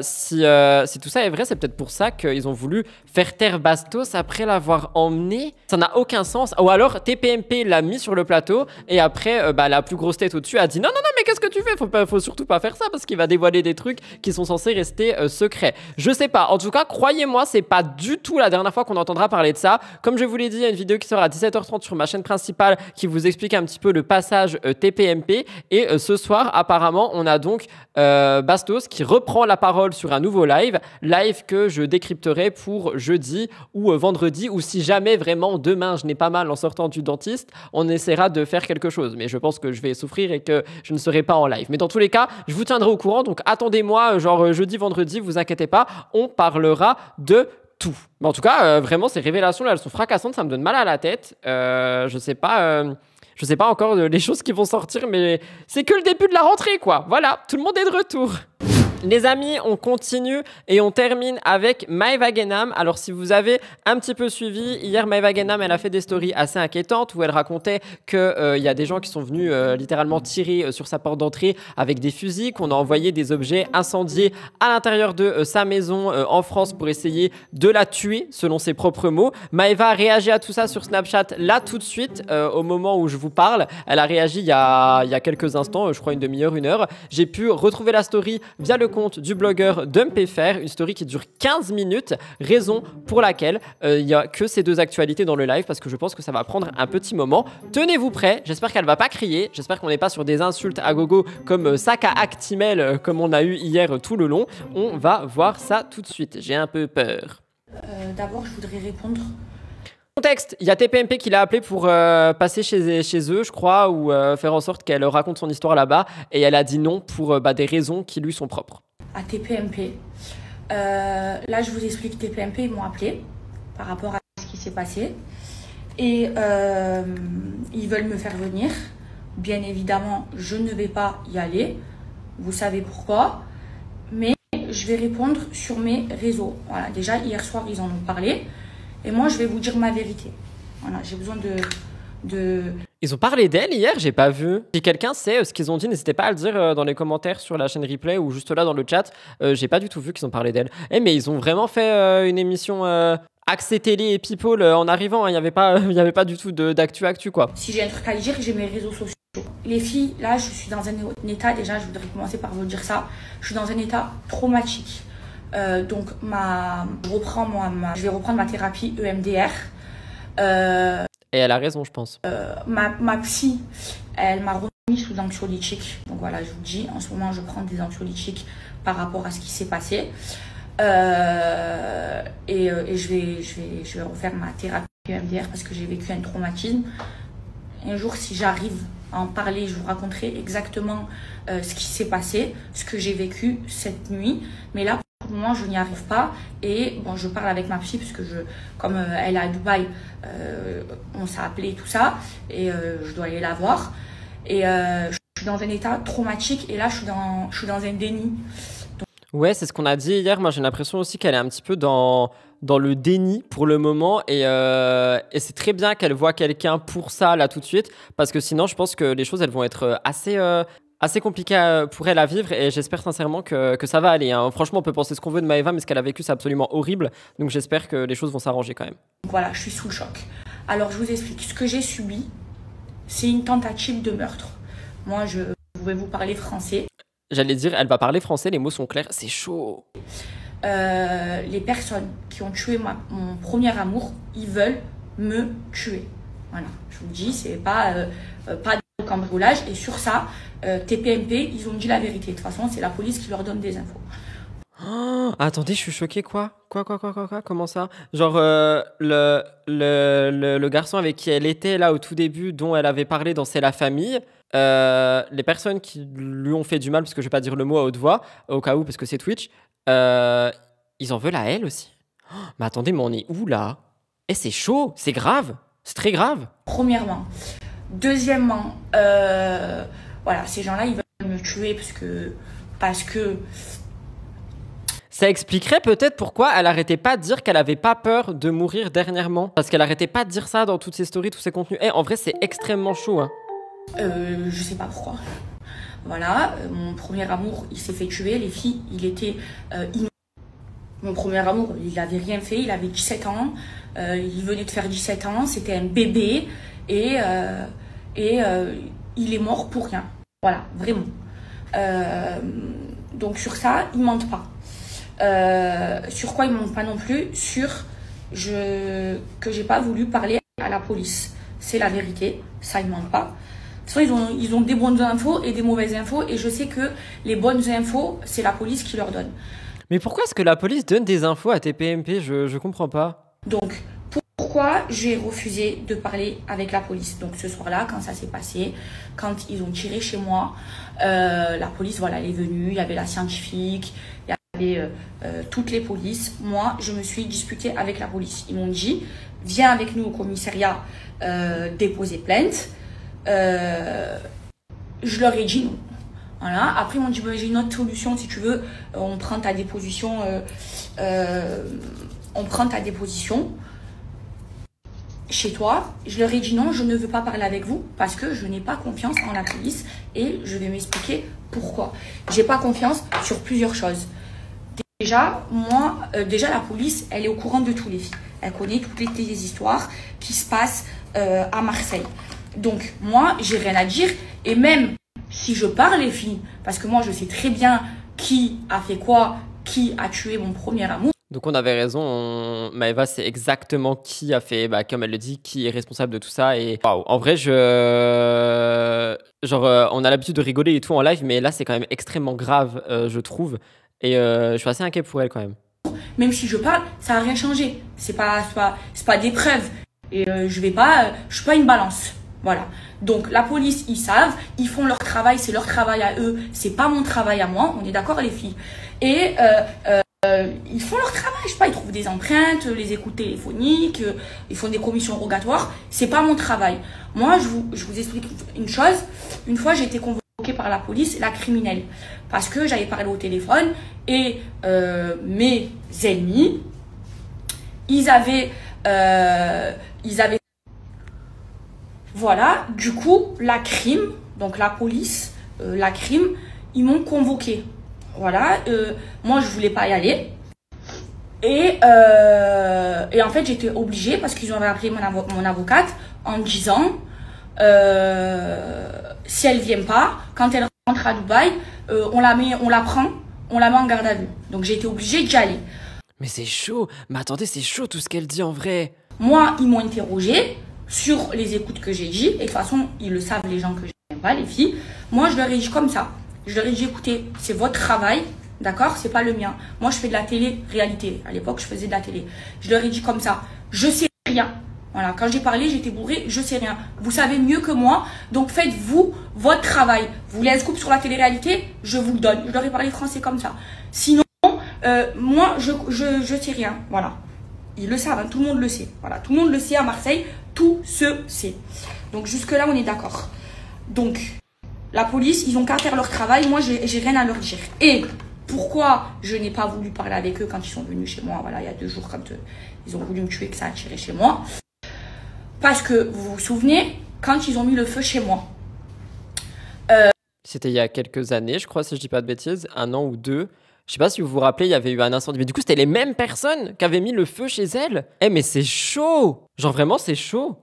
Si tout ça est vrai, c'est peut-être pour ça qu'ils ont voulu faire taire Bastos après l'avoir emmené. Ça n'a aucun sens. Ou alors TPMP l'a mis sur le plateau et après la plus grosse tête au-dessus a dit non, mais qu'est-ce que tu fais? Faut surtout pas faire ça parce qu'il va dévoiler des trucs qui sont censés rester secrets. Je sais pas. En tout cas, croyez-moi, c'est pas du tout la dernière fois qu'on entendra parler de ça. Comme je vous l'ai dit, il y a une vidéo qui sera à 17h30 sur ma chaîne principale qui vous explique un petit peu le passage TPMP. Et ce soir, apparemment, on a donc Bastos qui reprend la parole sur un nouveau live que je décrypterai pour jeudi ou vendredi, ou si jamais vraiment demain je n'ai pas mal en sortant du dentiste, on essaiera de faire quelque chose. Mais je pense que je vais souffrir et que je ne serai pas en live. Mais dans tous les cas, je vous tiendrai au courant. Donc attendez-moi, genre jeudi, vendredi, vous inquiétez pas, on parlera de tout. Mais en tout cas, vraiment, ces révélations là, elles sont fracassantes, ça me donne mal à la tête. Je sais pas encore les choses qui vont sortir, mais c'est que le début de la rentrée, quoi. Voilà, tout le monde est de retour. Les amis, on continue et on termine avec Maëva Guénam. Alors, si vous avez un petit peu suivi, hier, Maëva Guénam, elle a fait des stories assez inquiétantes où elle racontait qu'il y a des gens qui sont venus littéralement tirer sur sa porte d'entrée avec des fusils, qu'on a envoyé des objets incendiés à l'intérieur de sa maison en France pour essayer de la tuer, selon ses propres mots. Maëva a réagi à tout ça sur Snapchat, là, tout de suite, au moment où je vous parle. Elle a réagi il y a quelques instants, je crois une demi-heure, 1 heure. J'ai pu retrouver la story via le compte du blogueur Dumpéfer, une story qui dure 15 minutes, raison pour laquelle il n'y a que ces deux actualités dans le live, parce que je pense que ça va prendre un petit moment. Tenez-vous prêts, j'espère qu'elle va pas crier, j'espère qu'on n'est pas sur des insultes à gogo comme sac à Actimel comme on a eu hier tout le long. On va voir ça tout de suite, j'ai un peu peur. D'abord, je voudrais répondre. Contexte, il y a TPMP qui l'a appelé pour passer chez eux, je crois, ou faire en sorte qu'elle raconte son histoire là-bas, et elle a dit non pour des raisons qui lui sont propres. À TPMP, là je vous explique, TPMP ils m'ont appelé par rapport à ce qui s'est passé et ils veulent me faire venir. Bien évidemment, je ne vais pas y aller, vous savez pourquoi, mais je vais répondre sur mes réseaux. Voilà, déjà hier soir ils en ont parlé. Et moi, je vais vous dire ma vérité. Voilà, j'ai besoin de... Ils ont parlé d'elle hier, j'ai pas vu. Si quelqu'un sait ce qu'ils ont dit, n'hésitez pas à le dire dans les commentaires sur la chaîne replay ou juste là dans le chat. J'ai pas du tout vu qu'ils ont parlé d'elle. Mais ils ont vraiment fait une émission axée télé et people en arrivant. Il n'y avait pas du tout d'actu quoi. Si j'ai un truc à dire, j'ai mes réseaux sociaux. Les filles, là, je suis dans un état, déjà, je voudrais commencer par vous dire ça. Je suis dans un état traumatique. Donc je vais reprendre ma thérapie EMDR. Et elle a raison, je pense. Ma psy, elle m'a remis sous anxiolytique. Donc voilà, je vous dis, en ce moment, je prends des anxiolytiques par rapport à ce qui s'est passé. Et je vais refaire ma thérapie EMDR parce que j'ai vécu un traumatisme. Un jour, si j'arrive à en parler, je vous raconterai exactement ce qui s'est passé, ce que j'ai vécu cette nuit. Mais là, pour le moment, je n'y arrive pas. Et bon, je parle avec ma psy parce que comme elle est à Dubaï, on s'est appelé tout ça. Et je dois aller la voir. Et je suis dans un état traumatique. Et là, je suis dans un déni. Ouais, c'est ce qu'on a dit hier. Moi, j'ai l'impression aussi qu'elle est un petit peu dans le déni pour le moment. Et c'est très bien qu'elle voit quelqu'un pour ça, là, tout de suite. Parce que sinon, je pense que les choses, elles vont être assez assez compliqué pour elle à vivre et j'espère sincèrement que ça va aller. Hein. Franchement, on peut penser ce qu'on veut de Maëva, mais ce qu'elle a vécu, c'est absolument horrible. Donc j'espère que les choses vont s'arranger quand même. Voilà, je suis sous le choc. Alors, je vous explique. Ce que j'ai subi, c'est une tentative de meurtre. Moi, je vais vous parler français. J'allais dire, elle va parler français, les mots sont clairs, c'est chaud. Les personnes qui ont tué mon premier amour, ils veulent me tuer. Voilà, je vous le dis, c'est pas de cambriolage. Et sur ça, TPMP, ils ont dit la vérité. De toute façon, c'est la police qui leur donne des infos. Oh, attendez, je suis choquée, quoi? Comment ça? Genre, le garçon avec qui elle était là au tout début, dont elle avait parlé dans C'est la famille, les personnes qui lui ont fait du mal, parce que je vais pas dire le mot à haute voix, au cas où, parce que c'est Twitch, ils en veulent à elle aussi. Oh, mais attendez, mais on est où là? Eh, c'est chaud, c'est grave, c'est très grave. Premièrement. Deuxièmement, voilà, ces gens-là, ils veulent me tuer parce que Ça expliquerait peut-être pourquoi elle arrêtait pas de dire qu'elle avait pas peur de mourir dernièrement. Parce qu'elle arrêtait pas de dire ça dans toutes ses stories, tous ses contenus. Eh, en vrai, c'est extrêmement chaud. Hein. Je sais pas pourquoi. Voilà, mon premier amour, il s'est fait tuer. Les filles, il était Mon premier amour, il avait rien fait. Il avait 17 ans. Il venait de faire 17 ans. C'était un bébé. Et il est mort pour rien. Voilà, vraiment. Donc sur ça, ils mentent pas. Sur quoi ils mentent pas non plus? Sur que j'ai pas voulu parler à la police. C'est la vérité. Ça, ils mentent pas. De toute façon, ils ont des bonnes infos et des mauvaises infos. Et je sais que les bonnes infos, c'est la police qui leur donne. Mais pourquoi est-ce que la police donne des infos à TPMP? Je comprends pas. Donc, pourquoi j'ai refusé de parler avec la police? Donc, ce soir-là, quand ça s'est passé, quand ils ont tiré chez moi, la police, voilà, elle est venue. Il y avait la scientifique, il y avait toutes les polices. Moi, je me suis disputée avec la police. Ils m'ont dit, viens avec nous au commissariat déposer plainte. Je leur ai dit non. Voilà. Après, ils m'ont dit, bah, j'ai une autre solution, si tu veux, on prend ta déposition. Chez toi. Je leur ai dit non, je ne veux pas parler avec vous parce que je n'ai pas confiance en la police et je vais m'expliquer pourquoi. J'ai pas confiance sur plusieurs choses. Déjà, la police, elle est au courant de tous les filles. Elle connaît toutes les histoires qui se passent à Marseille. Donc, moi, j'ai rien à dire. Et même si je parle les filles, parce que moi, je sais très bien qui a fait quoi, qui a tué mon premier amour. Donc on avait raison, Maëva c'est exactement qui a fait, comme elle le dit, qui est responsable de tout ça. Et waouh, en vrai, on a l'habitude de rigoler et tout en live, mais là c'est quand même extrêmement grave, je trouve. Et je suis assez inquiet pour elle quand même. Même si je parle, ça n'a rien changé. C'est pas des preuves. Et je suis pas une balance. Voilà. Donc la police, ils savent, ils font leur travail, c'est leur travail à eux, c'est pas mon travail à moi. On est d'accord les filles. Et ils font leur travail, je sais pas, ils trouvent des empreintes, les écoutes téléphoniques, ils font des commissions rogatoires. C'est pas mon travail. Moi, je vous explique une chose. Une fois, j'ai été convoquée par la police, la criminelle, parce que j'avais parlé au téléphone et mes ennemis, ils avaient voilà, du coup, donc la police, la crime, ils m'ont convoqué. Voilà, moi je voulais pas y aller. Et en fait, j'étais obligée parce qu'ils ont appelé mon avocate en disant si elle vient pas, quand elle rentre à Dubaï, on la met en garde à vue. Donc j'ai été obligée d'y aller. Mais c'est chaud. Mais attendez, c'est chaud tout ce qu'elle dit en vrai. Moi, ils m'ont interrogée sur les écoutes que j'ai dit. Et de toute façon, ils le savent, les gens que j'aime pas, les filles. Moi, je leur ai dit comme ça. Je leur ai dit, écoutez, c'est votre travail, d'accord? C'est pas le mien. Moi, je fais de la télé-réalité. À l'époque, je faisais de la télé. Je leur ai dit comme ça. Je sais rien. Voilà. Quand j'ai parlé, j'étais bourrée. Je sais rien. Vous savez mieux que moi. Donc, faites-vous votre travail. Vous voulez un scoop sur la télé-réalité? Je vous le donne. Je leur ai parlé français comme ça. Sinon, moi, je sais rien. Voilà. Ils le savent, hein, tout le monde le sait. Voilà, tout le monde le sait à Marseille, tout se sait. Donc jusque-là, on est d'accord. Donc, la police, ils ont qu'à faire leur travail, moi, j'ai rien à leur dire. Et pourquoi je n'ai pas voulu parler avec eux quand ils sont venus chez moi, voilà, il y a 2 jours, quand ils ont voulu me tuer, que ça a tiré chez moi. Parce que, vous vous souvenez, quand ils ont mis le feu chez moi, C'était il y a quelques années, je crois, si je dis pas de bêtises, 1 an ou 2. Je sais pas si vous vous rappelez, il y avait eu un incendie. Mais du coup, c'était les mêmes personnes qui avaient mis le feu chez elle. Eh, mais c'est chaud! Genre vraiment, c'est chaud.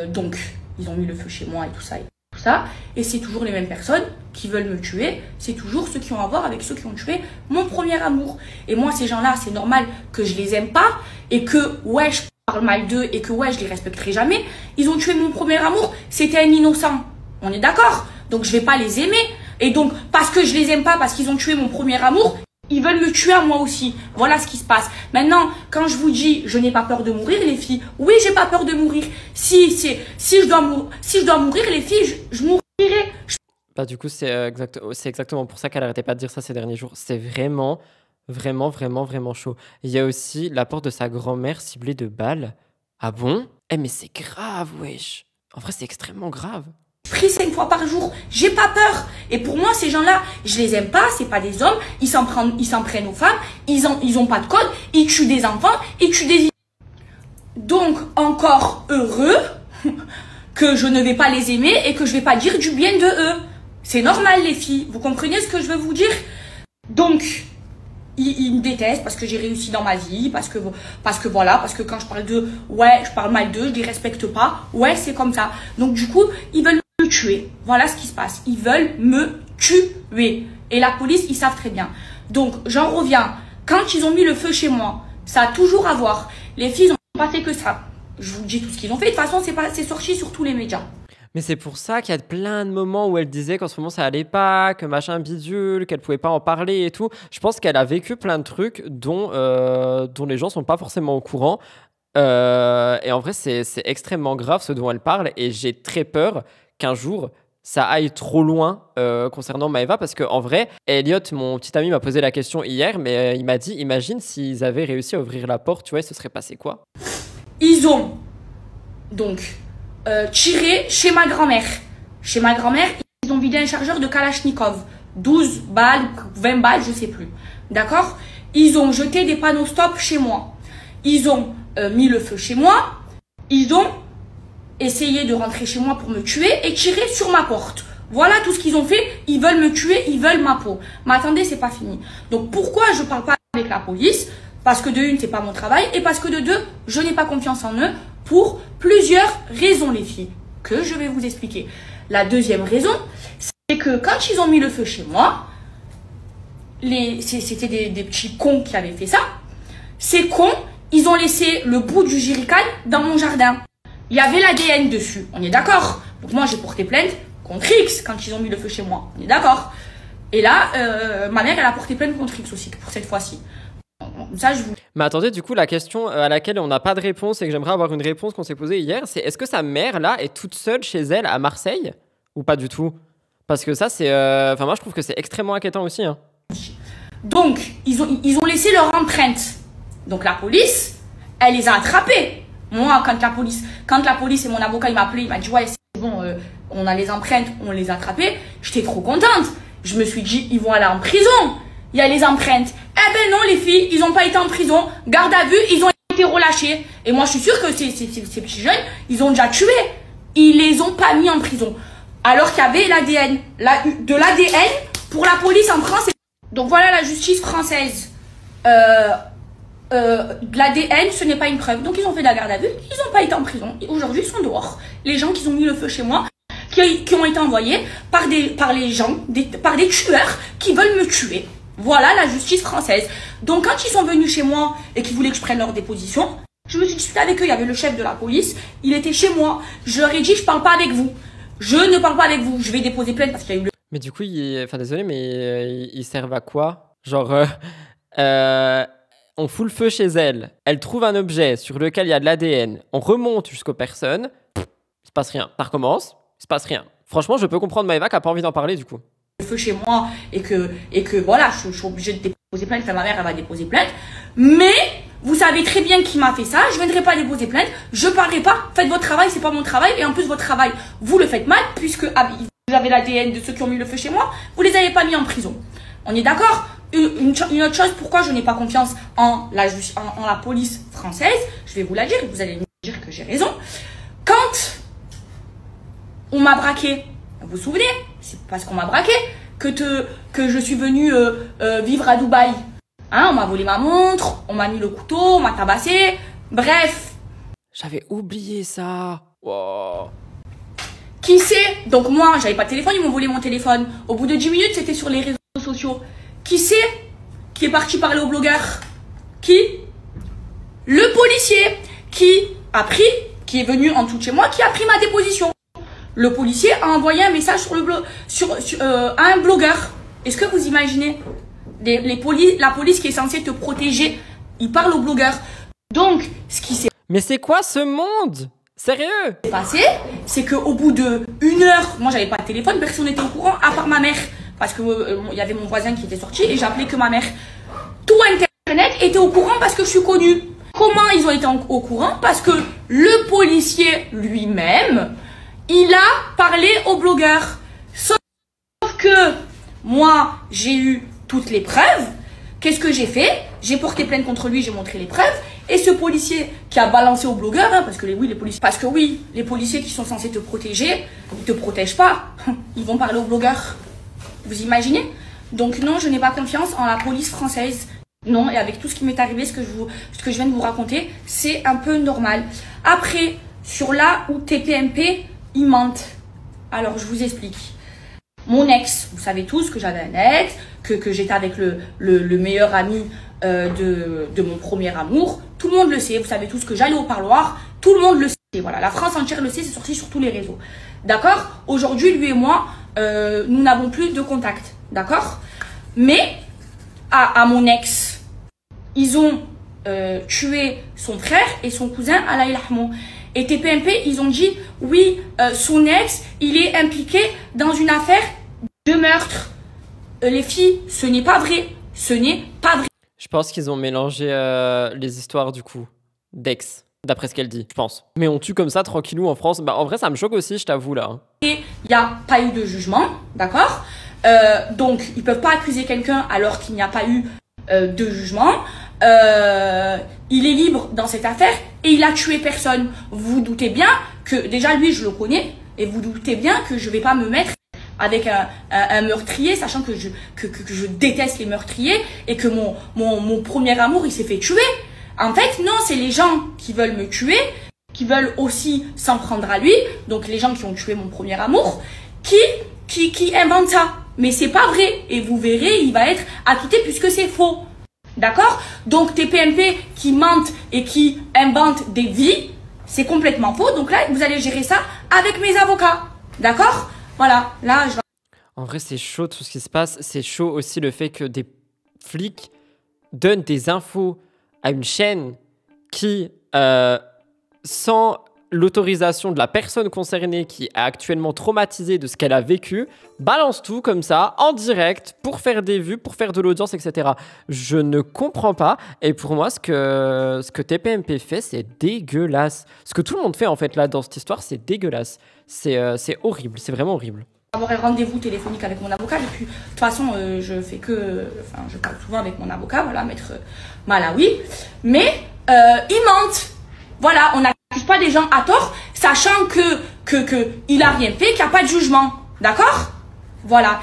Donc, ils ont mis le feu chez moi et tout ça. Tout ça. Et c'est toujours les mêmes personnes qui veulent me tuer. C'est toujours ceux qui ont à voir avec ceux qui ont tué mon premier amour. Et moi, ces gens-là, c'est normal que je les aime pas et que, ouais, je parle mal d'eux et que, ouais, je les respecterai jamais. Ils ont tué mon premier amour. C'était un innocent. On est d'accord? Donc, je vais pas les aimer. Et donc, parce que je les aime pas, parce qu'ils ont tué mon premier amour, ils veulent me tuer à moi aussi. Voilà ce qui se passe. Maintenant, quand je vous dis, je n'ai pas peur de mourir, les filles. Oui, j'ai pas peur de mourir. Si je dois mourir, les filles, je mourirai. Bah, du coup, c'est exactement pour ça qu'elle arrêtait pas de dire ça ces derniers jours. C'est vraiment, vraiment, vraiment, vraiment chaud. Il y a aussi la porte de sa grand-mère ciblée de balles. Ah bon? Eh, mais c'est grave, wesh. En vrai, c'est extrêmement grave. Je prie 5 fois par jour, j'ai pas peur. Et pour moi, ces gens-là, je les aime pas, c'est pas des hommes, ils s'en prennent aux femmes, ils ont pas de code, ils tuent des enfants, ils tuent des... Donc, encore heureux que je ne vais pas les aimer et que je vais pas dire du bien de eux. C'est normal, les filles, vous comprenez ce que je veux vous dire? Donc, ils me détestent parce que j'ai réussi dans ma vie, parce que quand je parle d'eux, ouais, je parle mal d'eux, je les respecte pas, ouais, c'est comme ça. Donc, du coup, ils veulent me tuer. Voilà ce qui se passe. Ils veulent me tuer. Et la police, ils savent très bien. Donc, j'en reviens. Quand ils ont mis le feu chez moi, ça a toujours à voir. Les filles n'ont pas fait que ça. Je vous dis tout ce qu'ils ont fait. De toute façon, c'est sorti sur tous les médias. Mais c'est pour ça qu'il y a plein de moments où elle disait qu'en ce moment ça allait pas, que machin bidule, qu'elle pouvait pas en parler et tout. Je pense qu'elle a vécu plein de trucs dont les gens sont pas forcément au courant. Et en vrai, c'est extrêmement grave ce dont elle parle. Et j'ai très peur qu'un jour ça aille trop loin concernant Maëva, parce qu'en vrai, Elliot, mon petit ami, m'a posé la question hier, mais il m'a dit, imagine s'ils avaient réussi à ouvrir la porte, tu vois, il se serait passé quoi? Ils ont donc tiré chez ma grand-mère. Chez ma grand-mère, ils ont vidé un chargeur de Kalachnikov. 12 balles, 20 balles, je sais plus. D'accord? Ils ont jeté des panneaux stop chez moi. Ils ont mis le feu chez moi. Ils ont essayé de rentrer chez moi pour me tuer et tirer sur ma porte. Voilà tout ce qu'ils ont fait. Ils veulent me tuer, ils veulent ma peau. Mais attendez, c'est pas fini. Donc pourquoi je parle pas avec la police? Parce que de une, c'est pas mon travail. Et parce que de deux, je n'ai pas confiance en eux pour plusieurs raisons, les filles, que je vais vous expliquer. La deuxième raison, c'est que quand ils ont mis le feu chez moi, c'était des petits cons qui avaient fait ça. Ces cons, ils ont laissé le bout du jerrycan dans mon jardin. Il y avait l'ADN dessus, on est d'accord. Donc moi, j'ai porté plainte contre X quand ils ont mis le feu chez moi, on est d'accord. Et là, ma mère, elle a porté plainte contre X aussi, pour cette fois-ci. Ça, je vous... Mais attendez, du coup, la question à laquelle on n'a pas de réponse et que j'aimerais avoir une réponse qu'on s'est posée hier, c'est est-ce que sa mère, là, est toute seule chez elle à Marseille ou pas du tout? Parce que ça, c'est... Enfin, moi, je trouve que c'est extrêmement inquiétant aussi. Hein. Donc, ils ont laissé leur empreinte. Donc, la police, elle les a attrapés. Moi, quand la police et mon avocat, il m'a appelé, il m'a dit, ouais, c'est bon, on a les empreintes, on les a attrapées. J'étais trop contente. Je me suis dit, ils vont aller en prison. Il y a les empreintes. Eh ben non, les filles, ils n'ont pas été en prison. Garde à vue, ils ont été relâchés. Et moi, je suis sûre que ces petits jeunes, ils ont déjà tué. Ils les ont pas mis en prison. Alors qu'il y avait l'ADN. De l'ADN pour la police en France. Donc voilà la justice française. L'ADN, ce n'est pas une preuve. Donc ils ont fait de la garde à vue. Ils n'ont pas été en prison. Et aujourd'hui, ils sont dehors. Les gens qui ont mis le feu chez moi, qui ont été envoyés par des tueurs qui veulent me tuer. Voilà la justice française. Donc quand ils sont venus chez moi et qu'ils voulaient que je prenne leur déposition, je me suis disputé avec eux. Il y avait le chef de la police, il était chez moi. Je leur ai dit, je parle pas avec vous. Je ne parle pas avec vous. Je vais déposer plainte parce qu'il y a eu le... Mais du coup, enfin désolé, mais ils servent à quoi? Genre, on fout le feu chez elle. Elle trouve un objet sur lequel il y a de l'ADN. On remonte jusqu'aux personnes. Il se passe rien. Ça recommence. Il se passe rien. Franchement, je peux comprendre Maëva qui a pas envie d'en parler du coup. Feu chez moi et que voilà, je suis obligée de déposer plainte. Enfin, ma mère, elle va déposer plainte. Mais vous savez très bien qui m'a fait ça. Je ne viendrai pas déposer plainte. Je parlerai pas. Faites votre travail, c'est pas mon travail. Et en plus, votre travail, vous le faites mal puisque vous avez l'ADN de ceux qui ont mis le feu chez moi. Vous les avez pas mis en prison. On est d'accord? Une autre chose, pourquoi je n'ai pas confiance en la police française, je vais vous la dire, vous allez me dire que j'ai raison. Quand on m'a braqué. Vous vous souvenez? C'est parce qu'on m'a braqué que je suis venue vivre à Dubaï. Hein, on m'a volé ma montre, on m'a mis le couteau, on m'a tabassé. Bref. J'avais oublié ça. Wow. Qui c'est? Donc moi, j'avais pas de téléphone, ils m'ont volé mon téléphone. Au bout de 10 minutes, c'était sur les réseaux sociaux. Qui c'est qui est parti parler au blogueur? Qui? Le policier qui est venu en dessous de chez moi, qui a pris ma déposition. Le policier a envoyé un message à un blogueur. Est-ce que vous imaginez la police qui est censée te protéger, il parle au blogueur. Donc, ce qui s'est Mais c'est quoi ce monde? Sérieux? passé, c'est qu'au bout de 1 heure, moi j'avais pas de téléphone, personne n'était au courant, à part ma mère. Parce que il y avait mon voisin qui était sorti et j'appelais que ma mère. Tout Internet était au courant parce que je suis connue. Comment ils ont été au courant? Parce que le policier lui-même, il a parlé au blogueur. Sauf que moi, j'ai eu toutes les preuves. Qu'est-ce que j'ai fait? J'ai porté plainte contre lui, j'ai montré les preuves. Et ce policier qui a balancé au blogueur, hein, parce que les policiers qui sont censés te protéger, ils te protègent pas. Ils vont parler au blogueur. Vous imaginez? Donc non, je n'ai pas confiance en la police française. Non, et avec tout ce qui m'est arrivé, ce que je viens de vous raconter, c'est un peu normal. Après, sur là où TPMP, ils mentent. Alors, je vous explique. Mon ex, vous savez tous que j'avais un ex, que j'étais avec le meilleur ami de mon premier amour. Tout le monde le sait, vous savez tous que j'allais au parloir. Tout le monde le sait. Voilà, la France entière le sait, c'est sorti sur tous les réseaux. D'accord? Aujourd'hui, lui et moi, nous n'avons plus de contact. D'accord? Mais, à mon ex, ils ont tué son frère et son cousin, Allah yarhamou. Et TPMP, ils ont dit, oui, son ex, il est impliqué dans une affaire de meurtre. Les filles, ce n'est pas vrai. Ce n'est pas vrai. Je pense qu'ils ont mélangé les histoires du coup d'ex, d'après ce qu'elle dit, je pense. Mais on tue comme ça tranquillou en France. Bah en vrai, ça me choque aussi, je t'avoue là. Et il n'y a pas eu de jugement, d'accord? Donc, ils peuvent pas accuser quelqu'un alors qu'il n'y a pas eu de jugement. Il est libre dans cette affaire et il a tué personne. Vous vous doutez bien que, déjà lui je le connais, et vous doutez bien que je vais pas me mettre avec un meurtrier, sachant que je déteste les meurtriers et que mon premier amour il s'est fait tuer. En fait non, c'est les gens qui veulent me tuer, qui veulent aussi s'en prendre à lui, donc les gens qui ont tué mon premier amour, qui inventent ça. Mais c'est pas vrai, et vous verrez, il va être acquitté puisque c'est faux. D'accord? Donc TPMP qui mentent et qui inventent des vies, c'est complètement faux. Donc là, vous allez gérer ça avec mes avocats. D'accord? Voilà, là, je vais... En vrai, c'est chaud tout ce qui se passe. C'est chaud aussi le fait que des flics donnent des infos à une chaîne qui, sans l'autorisation de la personne concernée qui est actuellement traumatisée de ce qu'elle a vécu, balance tout comme ça, en direct, pour faire des vues, pour faire de l'audience, etc. Je ne comprends pas. Et pour moi, ce que TPMP fait, c'est dégueulasse. Ce que tout le monde fait, en fait, là, dans cette histoire, c'est dégueulasse. C'est horrible, c'est vraiment horrible. Avoir un rendez-vous téléphonique avec mon avocat. Depuis, de toute façon, je parle souvent avec mon avocat, voilà, maître Malawi. Mais ils mentent. Voilà, on n'accuse pas des gens à tort, sachant que il a rien fait, qu'il n'y a pas de jugement. D'accord? Voilà.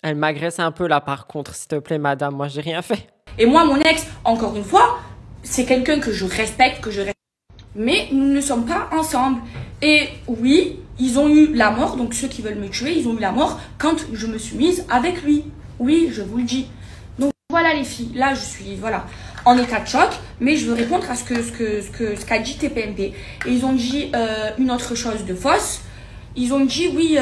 Elle m'agresse un peu là, par contre, s'il te plaît, madame. Moi, j'ai rien fait. Et moi, mon ex, encore une fois, c'est quelqu'un que je respecte, mais nous ne sommes pas ensemble. Et oui, ils ont eu la mort, donc ceux qui veulent me tuer, ils ont eu la mort quand je me suis mise avec lui. Oui, je vous le dis. Donc voilà les filles, là je suis en état de choc, mais je veux répondre à ce qu'a dit TPMP. Et ils ont dit une autre chose de fausse. Ils ont dit oui,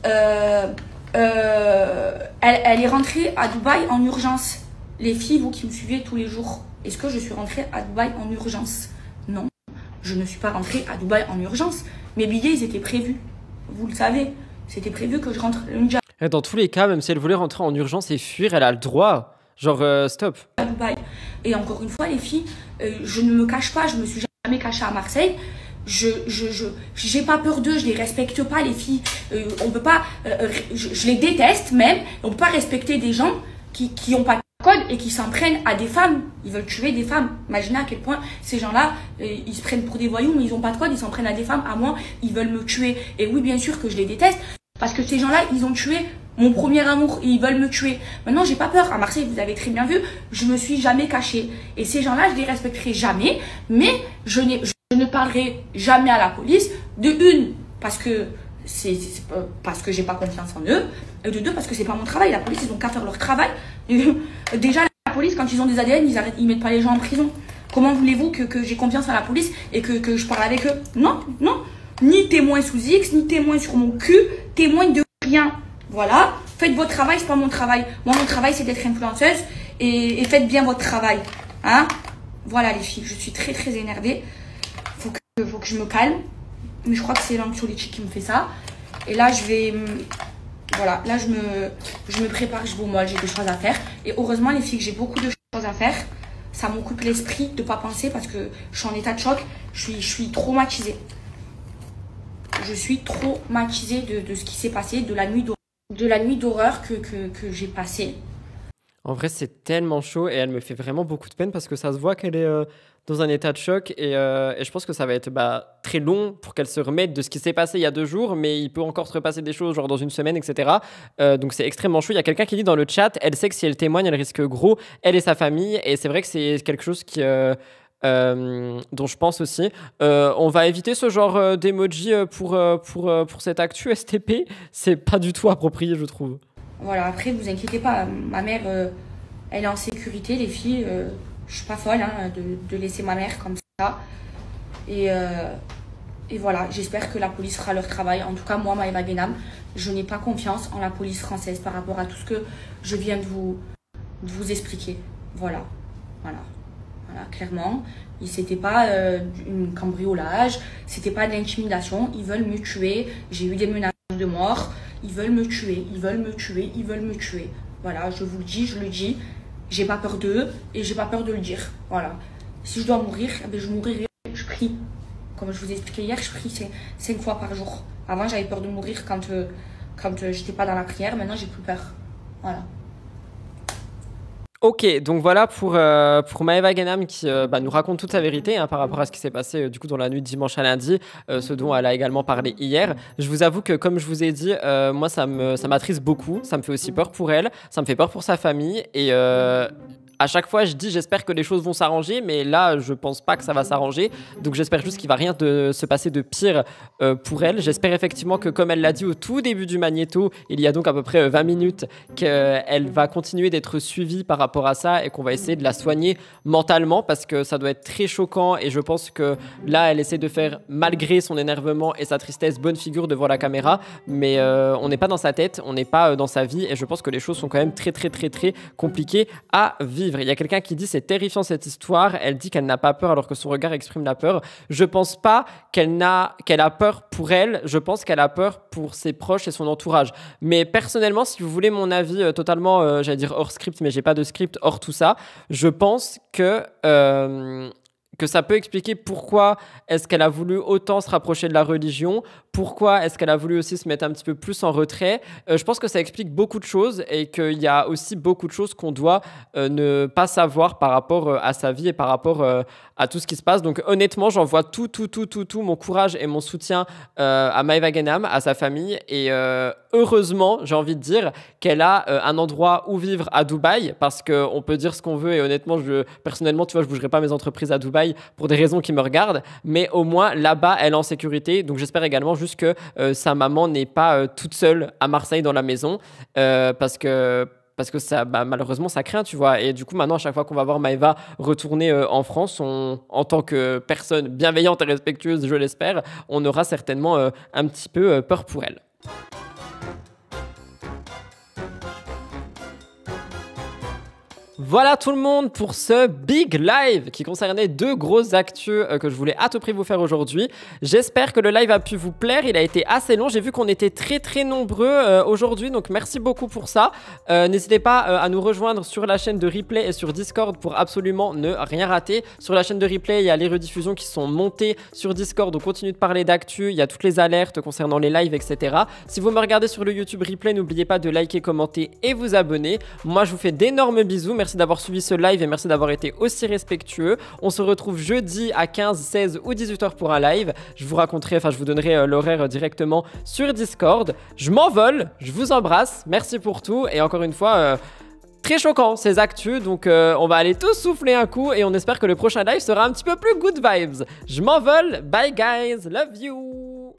elle est rentrée à Dubaï en urgence. Les filles, vous qui me suivez tous les jours, est-ce que je suis rentrée à Dubaï en urgence? Non, je ne suis pas rentrée à Dubaï en urgence. Mes billets, ils étaient prévus. Vous le savez, c'était prévu que je rentre lundi dans tous les cas, même si elle voulait rentrer en urgence et fuir, elle a le droit. Genre, stop. à Dubaï. Et encore une fois, les filles, je ne me cache pas, je me suis jamais cachée à Marseille. J'ai pas peur d'eux, je les respecte pas, les filles. On peut pas, je les déteste même. On peut pas respecter des gens qui ont pas de code. et qui s'en prennent à des femmes. Ils veulent tuer des femmes. Imaginez à quel point ces gens-là, ils se prennent pour des voyous, mais ils ont pas de code, ils s'en prennent à des femmes. À moi, ils veulent me tuer. Et oui, bien sûr que je les déteste, parce que ces gens-là, ils ont tué mon premier amour et ils veulent me tuer. Maintenant, j'ai pas peur. À Marseille, vous avez très bien vu, je me suis jamais cachée. Et ces gens-là, je les respecterai jamais, mais je ne parlerai jamais à la police. De une, parce que parce que j'ai pas confiance en eux, et de deux, parce que c'est pas mon travail. La police, ils ont qu'à faire leur travail. Déjà, la police, quand ils ont des ADN, ils mettent pas les gens en prison. Comment voulez-vous que j'ai confiance à la police et que je parle avec eux? Non, non. Ni témoin sous X, ni témoin sur mon cul, témoin de rien. Voilà, faites votre travail, c'est pas mon travail. Moi, mon travail, c'est d'être influenceuse et faites bien votre travail. Hein? Voilà, les filles, je suis très très énervée. Faut que je me calme. Mais je crois que c'est l'anxiolytique qui me fait ça. Et là, je vais... Voilà, là, je me prépare, je vais au mall, j'ai des choses à faire. Et heureusement, les filles, que j'ai beaucoup de choses à faire. Ça m'occupe l'esprit de ne pas penser parce que je suis en état de choc. Je suis traumatisée. Je suis traumatisée de ce qui s'est passé, de la nuit d'horreur que j'ai passée. En vrai, c'est tellement chaud et elle me fait vraiment beaucoup de peine parce que ça se voit qu'elle est dans un état de choc et je pense que ça va être très long pour qu'elle se remette de ce qui s'est passé il y a 2 jours, mais il peut encore se repasser des choses genre dans une semaine, etc. Donc c'est extrêmement chaud. Il y a quelqu'un qui dit dans le chat, elle sait que si elle témoigne, elle risque gros, elle et sa famille, et c'est vrai que c'est quelque chose qui... dont je pense aussi. On va éviter ce genre d'emoji pour cette actu STP. C'est pas du tout approprié, je trouve. Voilà, après, vous inquiétez pas, ma mère, elle est en sécurité, les filles. Je suis pas folle de laisser ma mère comme ça. Et voilà, j'espère que la police fera leur travail. En tout cas, moi, Maëva Guénam, je n'ai pas confiance en la police française par rapport à tout ce que je viens de vous expliquer. Voilà, clairement. C'était pas un cambriolage, c'était pas de l'intimidation. Ils veulent me tuer. J'ai eu des menaces de mort. Ils veulent me tuer, ils veulent me tuer, ils veulent me tuer. Voilà, je vous le dis, je le dis. J'ai pas peur d'eux et j'ai pas peur de le dire. Voilà. Si je dois mourir, je mourirai. Je prie. Comme je vous ai expliqué hier, je prie 5 fois par jour. Avant, j'avais peur de mourir quand j'étais pas dans la prière. Maintenant, j'ai plus peur. Voilà. Ok, donc voilà pour Maëva Guénam qui nous raconte toute sa vérité par rapport à ce qui s'est passé du coup dans la nuit de dimanche à lundi, ce dont elle a également parlé hier. Je vous avoue que comme je vous ai dit, moi ça m'attriste beaucoup, ça me fait aussi peur pour elle, ça me fait peur pour sa famille et à chaque fois, je dis j'espère que les choses vont s'arranger, mais là, je pense pas que ça va s'arranger. Donc, j'espère juste qu'il va rien se passer de pire pour elle. J'espère effectivement que, comme elle l'a dit au tout début du magnéto, il y a donc à peu près 20 minutes, qu'elle va continuer d'être suivie par rapport à ça et qu'on va essayer de la soigner mentalement parce que ça doit être très choquant. Et je pense que là, elle essaie de faire, malgré son énervement et sa tristesse, bonne figure devant la caméra. Mais on n'est pas dans sa tête, on n'est pas dans sa vie. Et je pense que les choses sont quand même très, très, très, très compliquées à vivre. Il y a quelqu'un qui dit c'est terrifiant cette histoire. Elle dit qu'elle n'a pas peur alors que son regard exprime la peur. Je pense pas qu'elle a peur pour elle. Je pense qu'elle a peur pour ses proches et son entourage. Mais personnellement, si vous voulez mon avis totalement, j'allais dire hors script, mais j'ai pas de script, hors tout ça, je pense que ça peut expliquer pourquoi est-ce qu'elle a voulu autant se rapprocher de la religion, pourquoi est-ce qu'elle a voulu aussi se mettre un petit peu plus en retrait. Je pense que ça explique beaucoup de choses et qu'il y a aussi beaucoup de choses qu'on doit ne pas savoir par rapport à sa vie et par rapport à tout ce qui se passe. Donc honnêtement, j'envoie tout mon courage et mon soutien à Maëva Guénam, à sa famille et heureusement, j'ai envie de dire qu'elle a un endroit où vivre à Dubaï parce qu'on peut dire ce qu'on veut et honnêtement, personnellement, tu vois, je bougerai pas mes entreprises à Dubaï pour des raisons qui me regardent, mais au moins là-bas, elle est en sécurité. Donc j'espère également juste que sa maman n'est pas toute seule à Marseille dans la maison parce que ça, malheureusement, ça craint, tu vois. Et du coup, maintenant, à chaque fois qu'on va voir Maëva retourner en France, en tant que personne bienveillante et respectueuse, je l'espère, on aura certainement un petit peu peur pour elle. Voilà tout le monde pour ce big live qui concernait 2 grosses actus que je voulais à tout prix vous faire aujourd'hui. J'espère que le live a pu vous plaire. Il a été assez long. J'ai vu qu'on était très très nombreux aujourd'hui, donc merci beaucoup pour ça. N'hésitez pas à nous rejoindre sur la chaîne de replay et sur Discord pour absolument ne rien rater. Sur la chaîne de replay, il y a les rediffusions qui sont montées sur Discord. On continue de parler d'actu. Il y a toutes les alertes concernant les lives, etc. Si vous me regardez sur le YouTube replay, n'oubliez pas de liker, commenter et vous abonner. Moi, je vous fais d'énormes bisous. Merci merci d'avoir suivi ce live et merci d'avoir été aussi respectueux. On se retrouve jeudi à 15, 16 ou 18h pour un live. Je vous donnerai l'horaire directement sur Discord. Je m'envole, je vous embrasse, merci pour tout et encore une fois... Très choquant ces actus, donc on va aller tous souffler un coup et on espère que le prochain live sera un petit peu plus good vibes. Je m'envole, bye guys, love you.